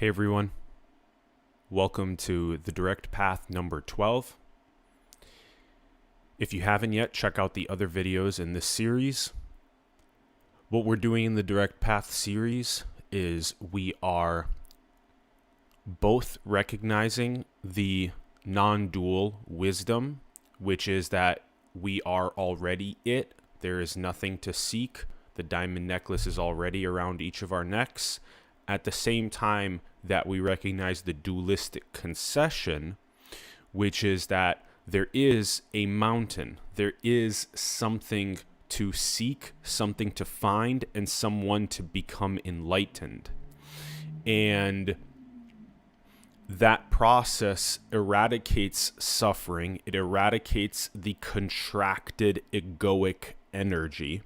Hey everyone, welcome to the direct path number 12. If you haven't yet, check out the other videos in this series. What we're doing in the direct path series is we are both recognizing the non-dual wisdom, which is that we are already it. There is nothing to seek. The diamond necklace is already around each of our necks. At the same time that we recognize the dualistic concession, which is that there is a mountain, there is something to seek, something to find, and someone to become enlightened. And that process eradicates suffering. It eradicates the contracted egoic energy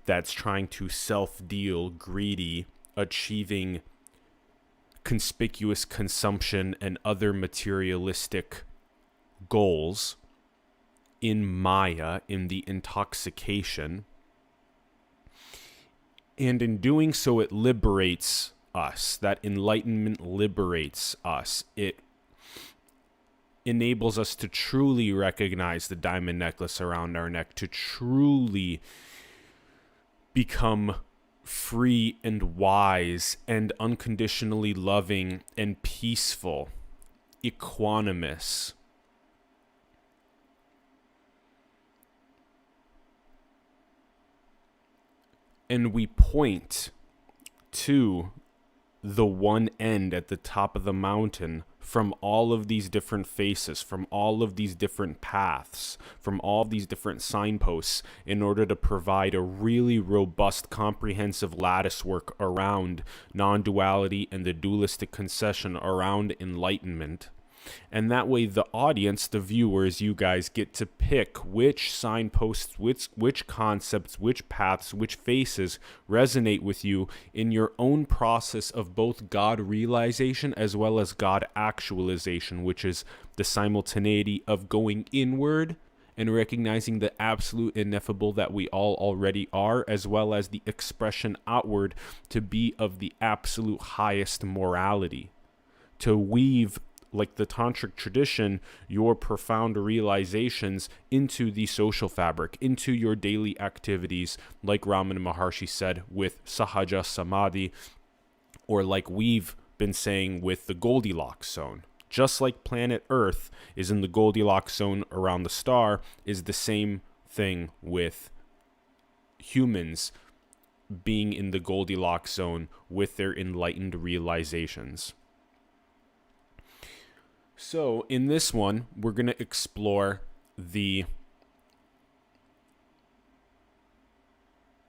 that's trying to self-deal, greedy, achieving conspicuous consumption and other materialistic goals in Maya, in the intoxication. And in doing so, it liberates us. That enlightenment liberates us. It enables us to truly recognize the diamond necklace around our neck, to truly become free and wise and unconditionally loving and peaceful, equanimous. And we point to the one end at the top of the mountain from all of these different faces, from all of these different paths, from all of these different signposts, in order to provide a really robust, comprehensive lattice work around non-duality and the dualistic concession around enlightenment. And that way the audience, the viewers, you guys get to pick which signposts, which concepts, which paths, which faces resonate with you in your own process of both God realization as well as God actualization, which is the simultaneity of going inward and recognizing the absolute ineffable that we all already are, as well as the expression outward to be of the absolute highest morality, to weave, like the tantric tradition, your profound realizations into the social fabric, into your daily activities, like Ramana Maharshi said with Sahaja Samadhi, or like we've been saying with the Goldilocks zone. Just like planet Earth is in the Goldilocks zone around the star, is the same thing with humans being in the Goldilocks zone with their enlightened realizations. So in this one, we're going to explore the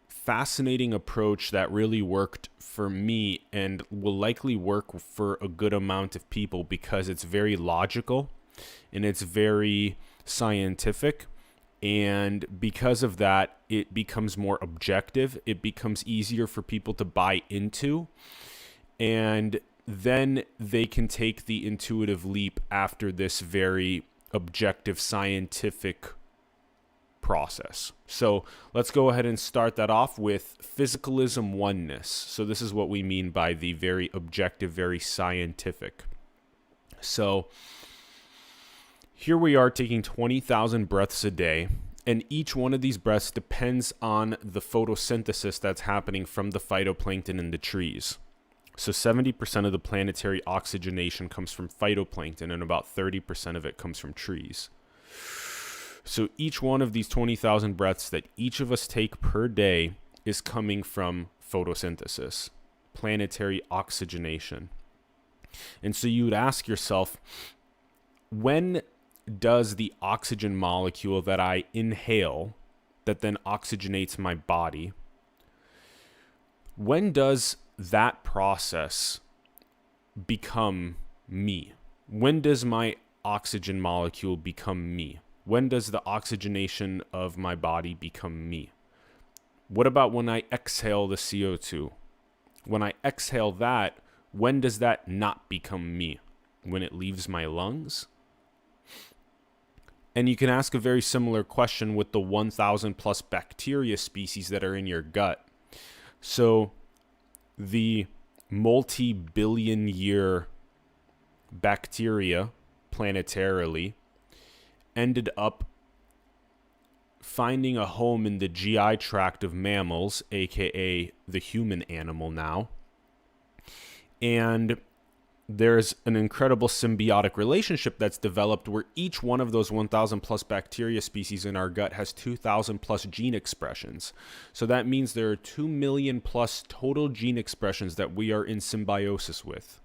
fascinating approach that really worked for me and will likely work for a good amount of people because it's very logical and it's very scientific. And because of that, it becomes more objective. It becomes easier for people to buy into. And then they can take the intuitive leap after this very objective scientific process. So let's go ahead and start that off with physicalism oneness. So this is what we mean by the very objective, very scientific. So here we are taking 20,000 breaths a day, and each one of these breaths depends on the photosynthesis that's happening from the phytoplankton in the trees. So 70% of the planetary oxygenation comes from phytoplankton, and about 30% of it comes from trees. So each one of these 20,000 breaths that each of us take per day is coming from photosynthesis, planetary oxygenation. And so you would ask yourself, when does the oxygen molecule that I inhale, that then oxygenates my body, when does that process become me? When does my oxygen molecule become me? When does the oxygenation of my body become me? What about when I exhale the CO2? When I exhale that, when does that not become me? When it leaves my lungs? And you can ask a very similar question with the 1,000 plus bacteria species that are in your gut. So the multi-billion year bacteria planetarily ended up finding a home in the GI tract of mammals, aka the human animal now. And there's an incredible symbiotic relationship that's developed where each one of those 1,000 plus bacteria species in our gut has 2,000 plus gene expressions. So that means there are 2 million plus total gene expressions that we are in symbiosis with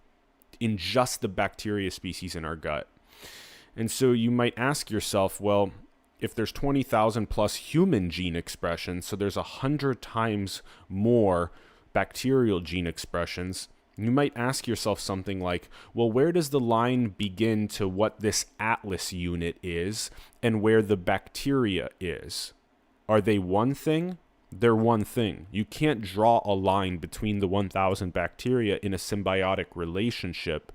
in just the bacteria species in our gut. And so you might ask yourself, well, if there's 20,000 plus human gene expressions, so there's 100 times more bacterial gene expressions, you might ask yourself something like, well, where does the line begin to what this atlas unit is and where the bacteria is? Are they one thing? They're one thing. You can't draw a line between the 1,000 bacteria in a symbiotic relationship,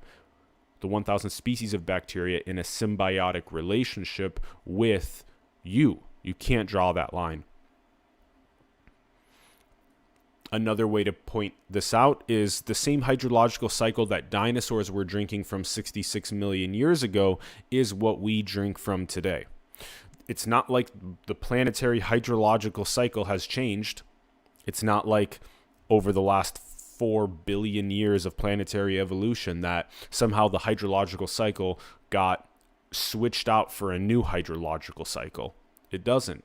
the 1,000 species of bacteria in a symbiotic relationship with you. You can't draw that line. Another way to point this out is the same hydrological cycle that dinosaurs were drinking from 66 million years ago is what we drink from today. It's not like the planetary hydrological cycle has changed. It's not like over the last 4 billion years of planetary evolution that somehow the hydrological cycle got switched out for a new hydrological cycle. It doesn't.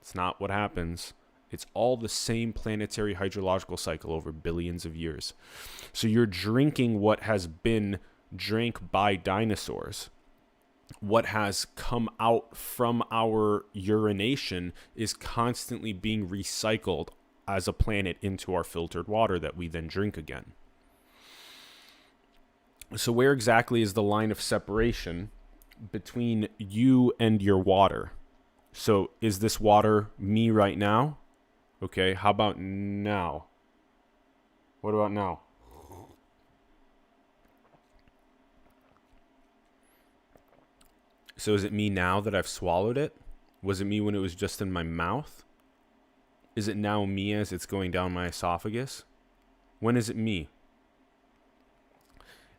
It's not what happens. It's all the same planetary hydrological cycle over billions of years. So you're drinking what has been drank by dinosaurs. What has come out from our urination is constantly being recycled as a planet into our filtered water that we then drink again. So where exactly is the line of separation between you and your water? So is this water me right now? Okay, how about now? What about now? So is it me now that I've swallowed it? Was it me when it was just in my mouth? Is it now me as it's going down my esophagus? When is it me?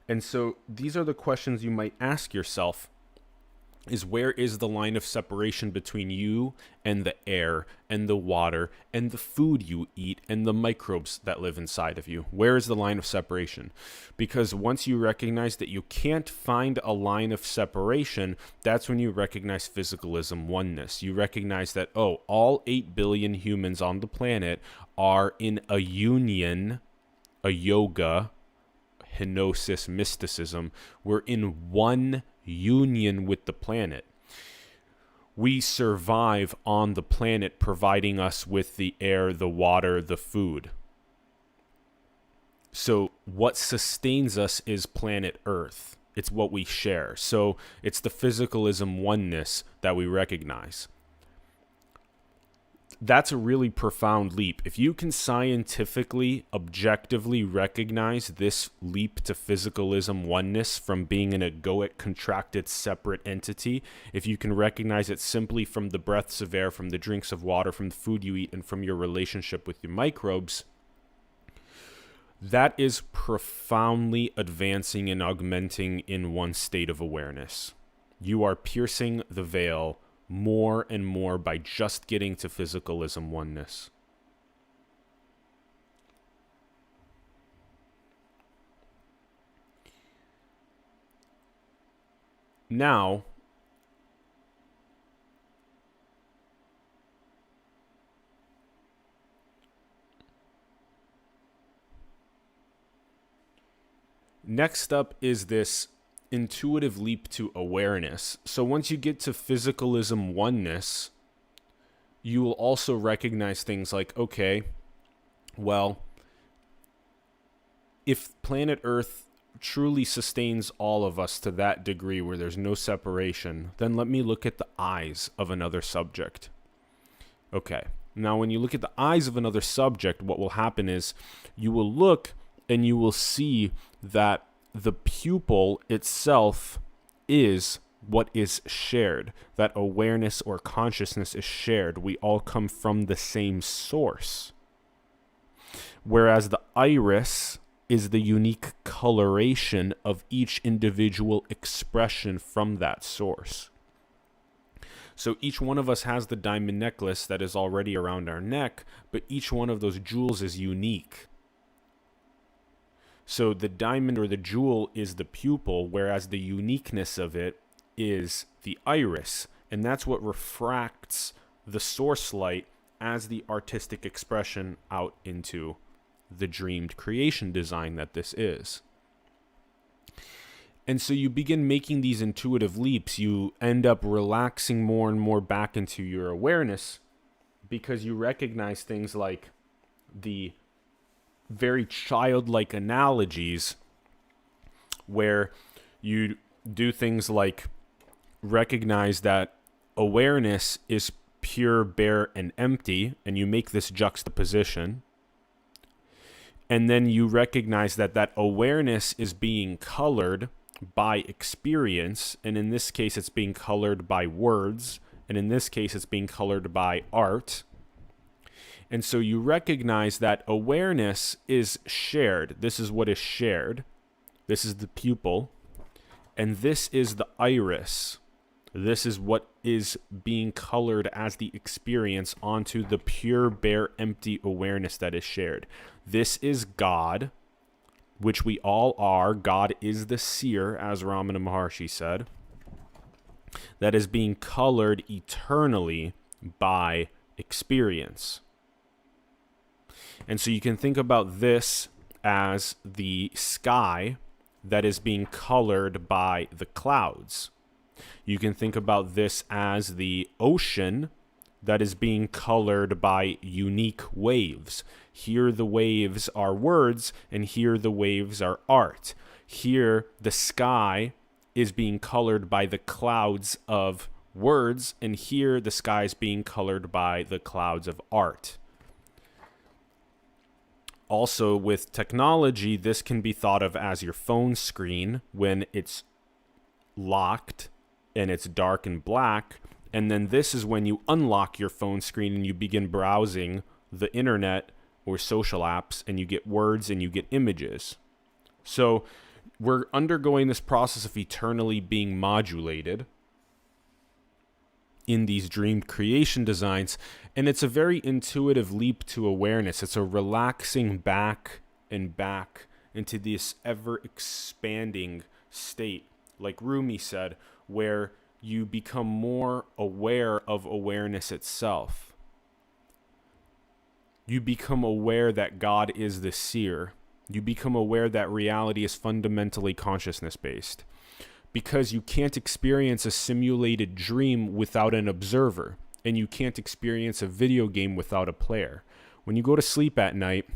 And so these are the questions you might ask yourself, is where is the line of separation between you and the air and the water and the food you eat and the microbes that live inside of you? Where is the line of separation? Because once you recognize that you can't find a line of separation, that's when you recognize physicalism oneness. You recognize that, oh, all 8 billion humans on the planet are in a union, a yoga, henosis, mysticism. We're in one union with the planet. We survive on the planet, providing us with the air, the water, the food. So what sustains us is planet Earth. It's what we share. So it's the physicalism oneness that we recognize. That's a really profound leap. If you can scientifically, objectively recognize this leap to physicalism oneness from being an egoic, contracted, separate entity, if you can recognize it simply from the breaths of air, from the drinks of water, from the food you eat, and from your relationship with your microbes, that is profoundly advancing and augmenting in one state of awareness. You are piercing the veil more and more by just getting to physicalism oneness. Now, next up is this intuitive leap to awareness. So once you get to physicalism oneness, you will also recognize things like, okay, well, if planet Earth truly sustains all of us to that degree where there's no separation, then let me look at the eyes of another subject. Okay, now when you look at the eyes of another subject, what will happen is you will look and you will see that the pupil itself is what is shared. That awareness or consciousness is shared. We all come from the same source. Whereas the iris is the unique coloration of each individual expression from that source. So each one of us has the diamond necklace that is already around our neck, but each one of those jewels is unique. So the diamond or the jewel is the pupil, whereas the uniqueness of it is the iris. And that's what refracts the source light as the artistic expression out into the dreamed creation design that this is. And so you begin making these intuitive leaps. You end up relaxing more and more back into your awareness because you recognize things like the very childlike analogies where you do things like recognize that awareness is pure, bare, and empty, and you make this juxtaposition. And then you recognize that that awareness is being colored by experience, and in this case it's being colored by words, and in this case it's being colored by art. And so you recognize that awareness is shared. This is what is shared. This is the pupil, and this is the iris. This is what is being colored as the experience onto the pure, bare, empty awareness that is shared. This is God, which we all are. God is the seer, as Ramana Maharshi said, that is being colored eternally by experience. And so you can think about this as the sky that is being colored by the clouds. You can think about this as the ocean that is being colored by unique waves. Here the waves are words, and here the waves are art. Here the sky is being colored by the clouds of words, and here the sky is being colored by the clouds of art. Also, with technology, this can be thought of as your phone screen when it's locked and it's dark and black. And then this is when you unlock your phone screen and you begin browsing the internet or social apps, and you get words and you get images. So we're undergoing this process of eternally being modulated in these dreamed creation designs, and it's a very intuitive leap to awareness. It's a relaxing back and back into this ever expanding state, like Rumi said, where you become more aware of awareness itself. You become aware that God is the seer. You become aware that reality is fundamentally consciousness-based, because you can't experience a simulated dream without an observer, and you can't experience a video game without a player. When you go to sleep at night,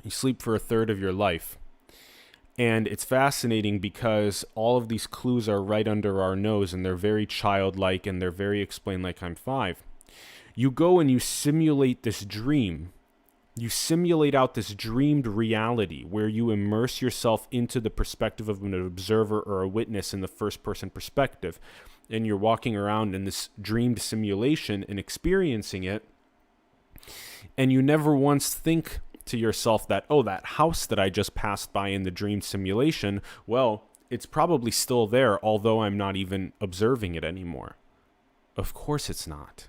you sleep for a third of your life. And it's fascinating because all of these clues are right under our nose, and they're very childlike, and they're very explain like I'm 5. You go and you simulate this dream. You simulate out this dreamed reality where you immerse yourself into the perspective of an observer or a witness in the first-person perspective. And you're walking around in this dreamed simulation and experiencing it. And you never once think to yourself that, oh, that house that I just passed by in the dream simulation, well, it's probably still there, although I'm not even observing it anymore. Of course it's not.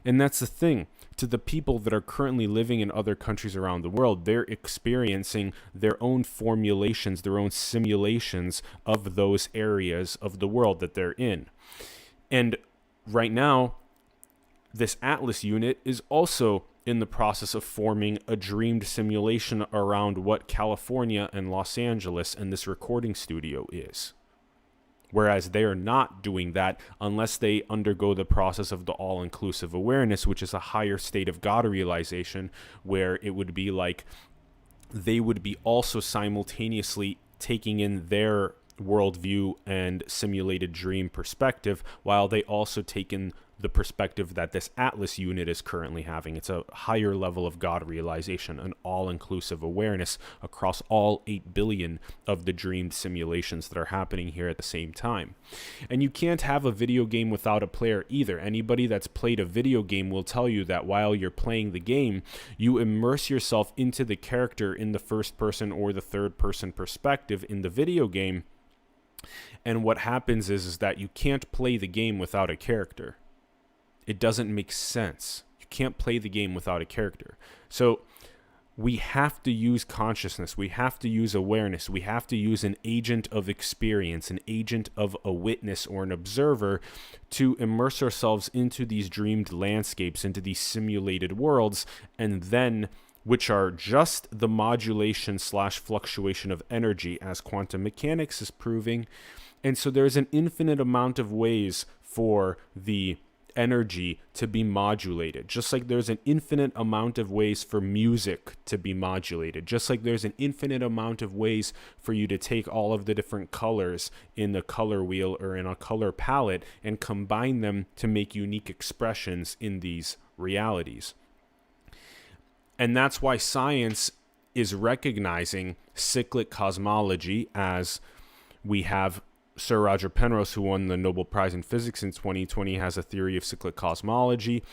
And that's the thing. To the people that are currently living in other countries around the world, they're experiencing their own formulations, their own simulations of those areas of the world that they're in. And right now, this Atlas unit is also in the process of forming a dreamed simulation around what California and Los Angeles and this recording studio is. Whereas they are not doing that unless they undergo the process of the all-inclusive awareness, which is a higher state of God realization, where it would be like they would be also simultaneously taking in their worldview and simulated dream perspective, while they also take in the perspective that this Atlas unit is currently having. It's a higher level of God realization, an all-inclusive awareness across all 8 billion of the dreamed simulations that are happening here at the same time. And you can't have a video game without a player either. Anybody that's played a video game will tell you that while you're playing the game, you immerse yourself into the character in the first person or the third person perspective in the video game. And what happens is that you can't play the game without a character. It doesn't make sense. You can't play the game without a character. So we have to use consciousness. We have to use awareness. We have to use an agent of experience, an agent of a witness or an observer to immerse ourselves into these dreamed landscapes, into these simulated worlds, and then which are just the modulation / fluctuation of energy, as quantum mechanics is proving. And so there's an infinite amount of ways for the energy to be modulated, just like there's an infinite amount of ways for music to be modulated, just like there's an infinite amount of ways for you to take all of the different colors in the color wheel or in a color palette and combine them to make unique expressions in these realities. And that's why science is recognizing cyclic cosmology, as we have Sir Roger Penrose, who won the Nobel Prize in Physics in 2020, has a theory of cyclic cosmology.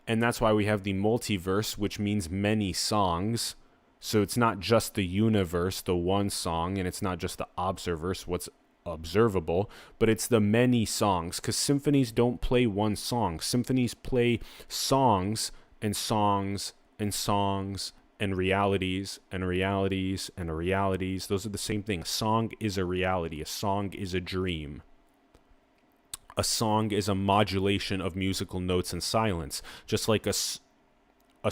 And that's why we have the multiverse, which means many songs. So it's not just the universe, the one song, and it's not just the observerse, what's observable, but it's the many songs, because symphonies don't play one song. Symphonies play songs and songs and songs and realities and realities and realities. Those are the same thing. A song is a reality. A song is a dream. A song is a modulation of musical notes and silence, just like a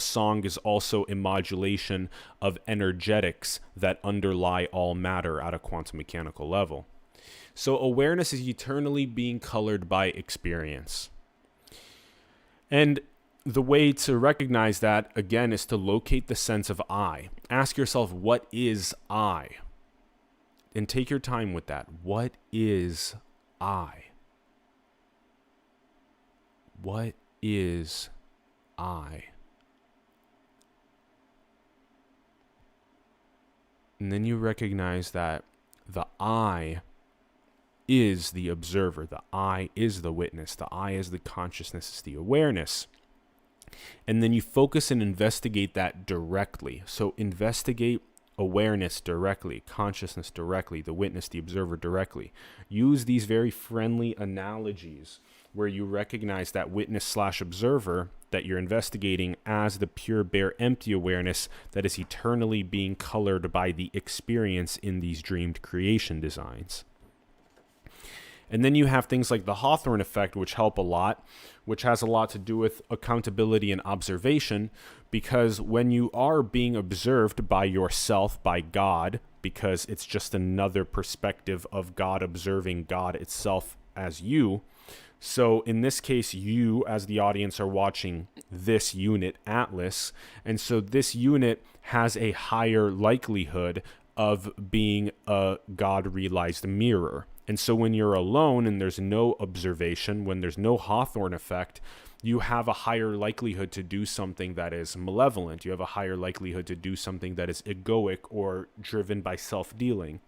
song is also a modulation of energetics that underlie all matter at a quantum mechanical level. So awareness is eternally being colored by experience. And the way to recognize that, again, is to locate the sense of I. Ask yourself, what is I? And take your time with that. What is I? What is I? And then you recognize that the I is the observer. The I is the witness. The I is the consciousness, is the awareness. And then you focus and investigate that directly. So investigate awareness directly, consciousness directly, the witness, the observer directly. Use these very friendly analogies where you recognize that witness / observer that you're investigating as the pure, bare, empty awareness that is eternally being colored by the experience in these dreamed creation designs. And then you have things like the Hawthorne Effect, which help a lot, which has a lot to do with accountability and observation, because when you are being observed by yourself, by God, because it's just another perspective of God observing God itself as you. So in this case, you as the audience are watching this unit, Atlas, and so this unit has a higher likelihood of being a God-realized mirror. And so when you're alone and there's no observation, when there's no Hawthorne effect, you have a higher likelihood to do something that is malevolent. You have a higher likelihood to do something that is egoic or driven by self-dealing.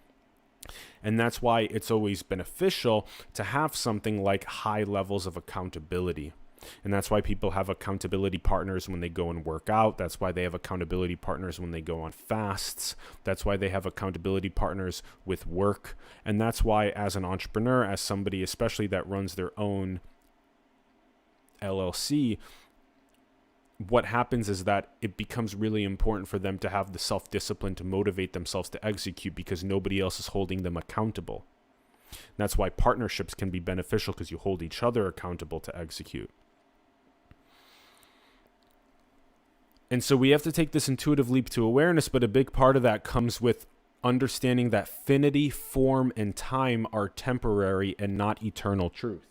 And that's why it's always beneficial to have something like high levels of accountability. And that's why people have accountability partners when they go and work out. That's why they have accountability partners when they go on fasts. That's why they have accountability partners with work. And that's why, as an entrepreneur, as somebody especially that runs their own LLC, what happens is that it becomes really important for them to have the self-discipline to motivate themselves to execute, because nobody else is holding them accountable. And that's why partnerships can be beneficial, because you hold each other accountable to execute. And so we have to take this intuitive leap to awareness, but a big part of that comes with understanding that finity, form, and time are temporary and not eternal truth.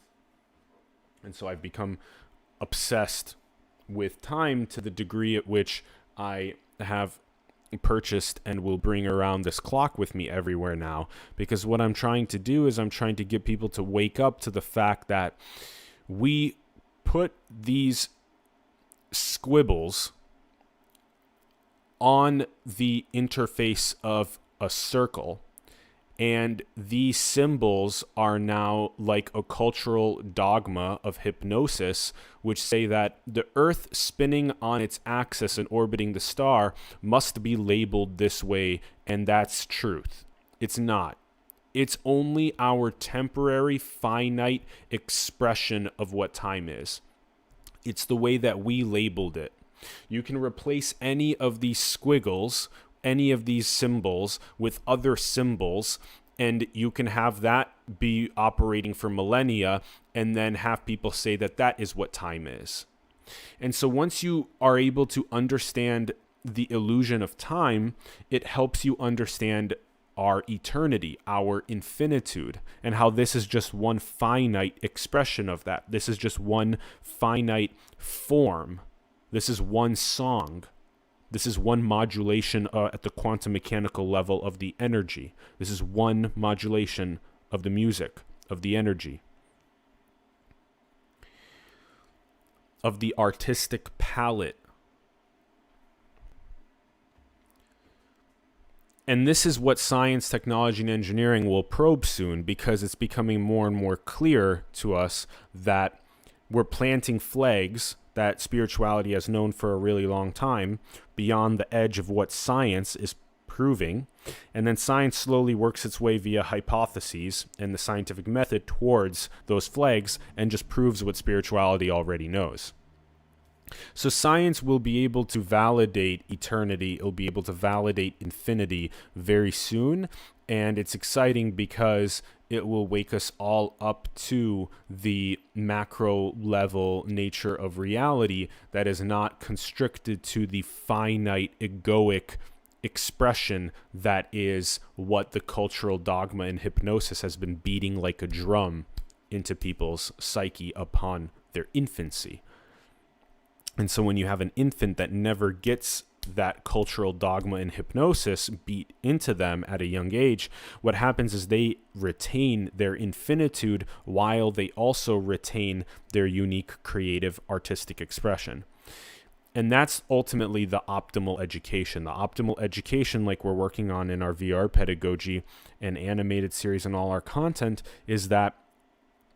And so I've become obsessed with time to the degree at which I have purchased and will bring around this clock with me everywhere now, because what I'm trying to do is I'm trying to get people to wake up to the fact that we put these squibbles on the interface of a circle, and these symbols are now like a cultural dogma of hypnosis, which say that the Earth spinning on its axis and orbiting the star must be labeled this way, and that's truth. It's not. It's only our temporary, finite expression of what time is. It's the way that we labeled it. You can replace any of these squiggles, any of these symbols, with other symbols, and you can have that be operating for millennia, and then have people say that that is what time is. And so once you are able to understand the illusion of time, it helps you understand our eternity, our infinitude, and how this is just one finite expression of that. This is just one finite form. This is one song. This is one modulation at the quantum mechanical level of the energy. This is one modulation of the music, of the energy, of the artistic palette. And this is what science, technology, and engineering will probe soon, because it's becoming more and more clear to us that we're planting flags that spirituality has known for a really long time beyond the edge of what science is proving. And then science slowly works its way via hypotheses and the scientific method towards those flags and just proves what spirituality already knows. So science will be able to validate eternity. It'll be able to validate infinity very soon. And it's exciting because it will wake us all up to the macro level nature of reality that is not constricted to the finite egoic expression that is what the cultural dogma and hypnosis has been beating like a drum into people's psyche upon their infancy. And so when you have an infant that never gets that cultural dogma and hypnosis beat into them at a young age, what happens is they retain their infinitude while they also retain their unique creative artistic expression. And that's ultimately the optimal education. The optimal education, like we're working on in our VR pedagogy and animated series and all our content, is that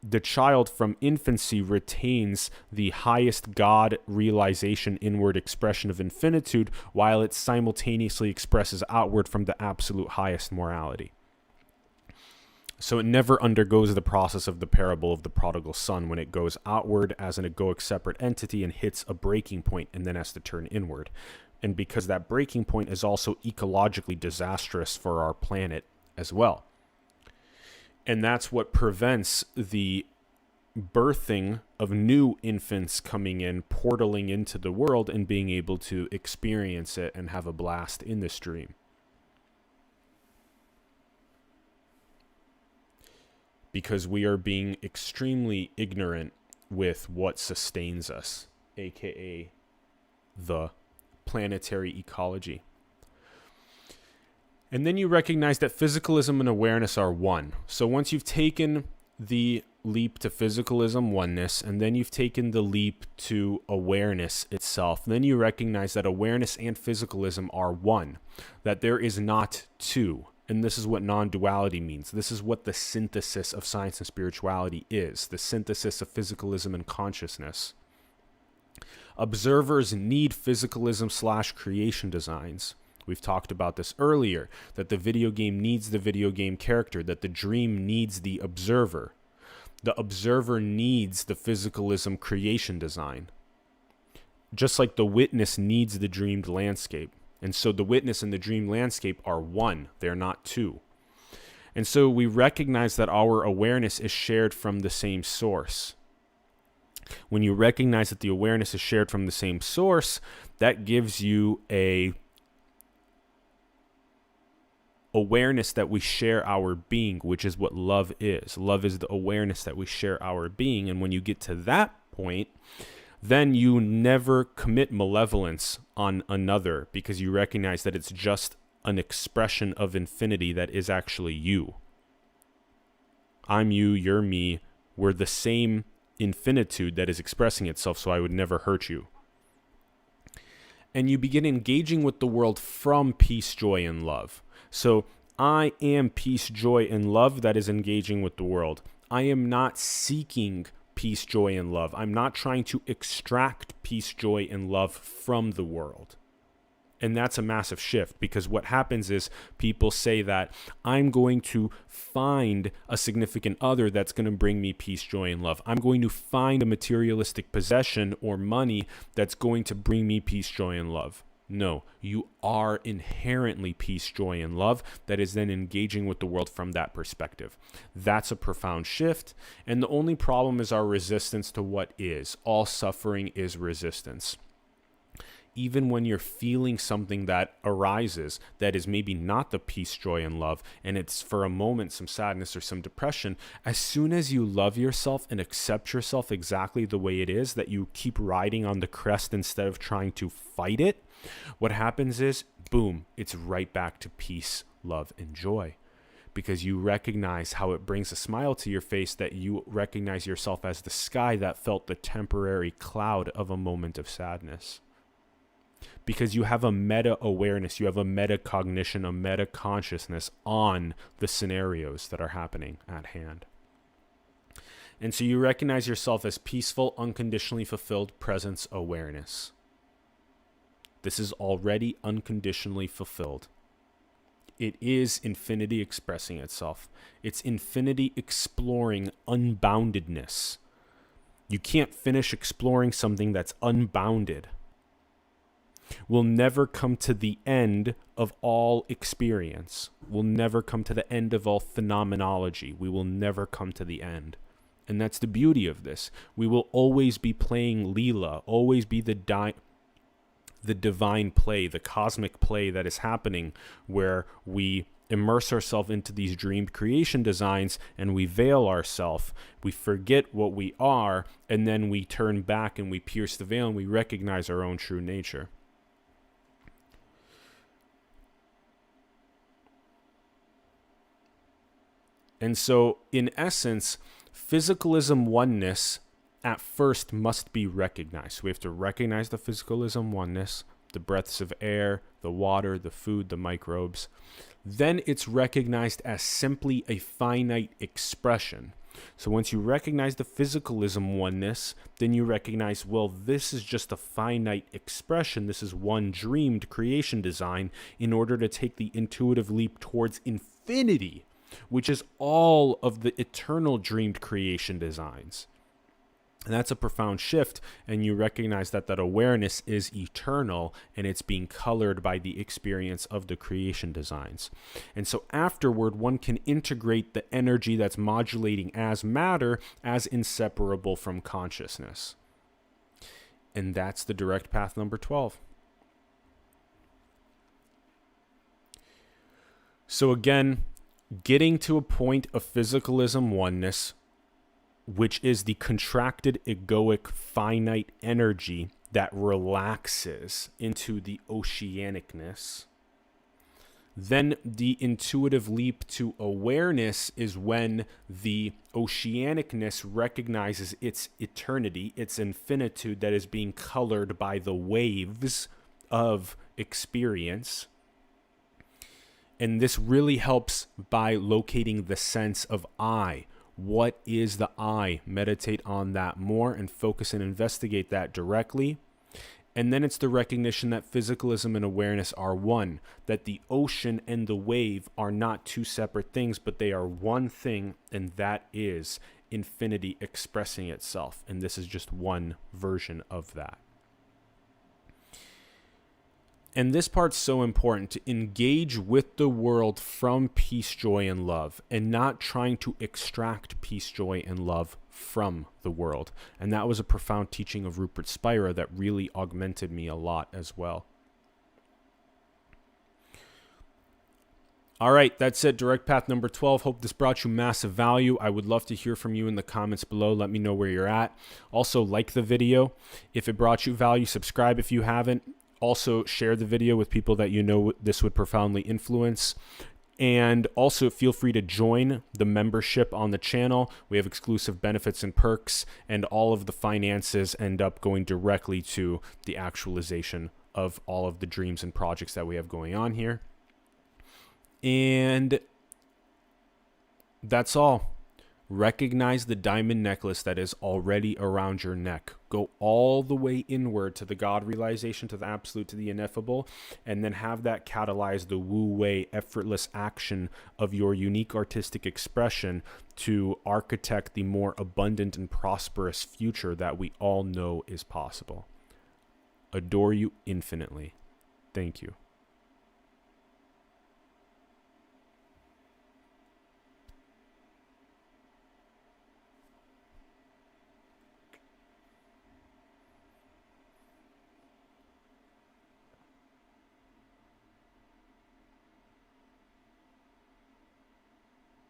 the child from infancy retains the highest God realization, inward expression of infinitude, while it simultaneously expresses outward from the absolute highest morality. So it never undergoes the process of the parable of the prodigal son, when it goes outward as an egoic separate entity and hits a breaking point and then has to turn inward. And because that breaking point is also ecologically disastrous for our planet as well. And that's what prevents the birthing of new infants coming in, portaling into the world, and being able to experience it and have a blast in this dream. Because we are being extremely ignorant with what sustains us, aka the planetary ecology. And then you recognize that physicalism and awareness are one. So once you've taken the leap to physicalism oneness, and then you've taken the leap to awareness itself, then you recognize that awareness and physicalism are one, that there is not two. And this is what non-duality means. This is what the synthesis of science and spirituality is, the synthesis of physicalism and consciousness. Observers need physicalism/creation designs. We've talked about this earlier, that the video game needs the video game character, that the dream needs the observer. The observer needs the physicalism creation design. Just like the witness needs the dreamed landscape. And so the witness and the dream landscape are one, they're not two. And so we recognize that our awareness is shared from the same source. When you recognize that the awareness is shared from the same source, that gives you a awareness that we share our being, which is what love is. Love is the awareness that we share our being. And when you get to that point, then you never commit malevolence on another, because you recognize that it's just an expression of infinity that is actually you. I'm you, you're me. We're the same infinitude that is expressing itself, so I would never hurt you. And you begin engaging with the world from peace, joy, and love. So I am peace, joy, and love that is engaging with the world. I am not seeking peace, joy, and love. I'm not trying to extract peace, joy, and love from the world. And that's a massive shift, because what happens is people say that I'm going to find a significant other that's going to bring me peace, joy, and love. I'm going to find a materialistic possession or money that's going to bring me peace, joy, and love. No, you are inherently peace, joy, and love that is then engaging with the world from that perspective. That's a profound shift. And the only problem is our resistance to what is. All suffering is resistance. Even when you're feeling something that arises that is maybe not the peace, joy, and love, and it's for a moment some sadness or some depression, as soon as you love yourself and accept yourself exactly the way it is, that you keep riding on the crest instead of trying to fight it, what happens is, boom, it's right back to peace, love, and joy. Because you recognize how it brings a smile to your face, that you recognize yourself as the sky that felt the temporary cloud of a moment of sadness. Because you have a meta-awareness, you have a meta-cognition, a meta-consciousness on the scenarios that are happening at hand. And so you recognize yourself as peaceful, unconditionally fulfilled presence awareness. This is already unconditionally fulfilled. It is infinity expressing itself. It's infinity exploring unboundedness. You can't finish exploring something that's unbounded. We'll never come to the end of all experience. We'll never come to the end of all phenomenology. We will never come to the end. And that's the beauty of this. We will always be playing Leela, always be the divine play, the cosmic play that is happening, where we immerse ourselves into these dreamed creation designs and we veil ourselves. We forget what we are, and then we turn back and we pierce the veil and we recognize our own true nature. And so, in essence, physicalism oneness at first must be recognized. We have to recognize the physicalism oneness, the breaths of air, the water, the food, the microbes. Then it's recognized as simply a finite expression. So once you recognize the physicalism oneness, then you recognize, well, this is just a finite expression. This is one dreamed creation design in order to take the intuitive leap towards infinity, which is all of the eternal dreamed creation designs. And that's a profound shift, and you recognize that that awareness is eternal, and it's being colored by the experience of the creation designs. And so afterward, one can integrate the energy that's modulating as matter as inseparable from consciousness. And that's the direct path number 12. So again, getting to a point of physicalism oneness, which is the contracted egoic finite energy that relaxes into the oceanicness. Then the intuitive leap to awareness is when the oceanicness recognizes its eternity, its infinitude that is being colored by the waves of experience. And this really helps by locating the sense of I. What is the I? Meditate on that more and focus and investigate that directly. And then it's the recognition that physicalism and awareness are one, that the ocean and the wave are not two separate things, but they are one thing, and that is infinity expressing itself. And this is just one version of that. And this part's so important, to engage with the world from peace, joy, and love, and not trying to extract peace, joy, and love from the world. And that was a profound teaching of Rupert Spira that really augmented me a lot as well. All right, that's it. Direct path number 12. Hope this brought you massive value. I would love to hear from you in the comments below. Let me know where you're at. Also, like the video if it brought you value. Subscribe if you haven't. Also, share the video with people that you know this would profoundly influence. And also feel free to join the membership on the channel. We have exclusive benefits and perks, and all of the finances end up going directly to the actualization of all of the dreams and projects that we have going on here. And that's all. Recognize the diamond necklace that is already around your neck. Go all the way inward to the God realization, to the absolute, to the ineffable, and then have that catalyze the wu-wei, effortless action of your unique artistic expression to architect the more abundant and prosperous future that we all know is possible. Adore you infinitely. Thank you.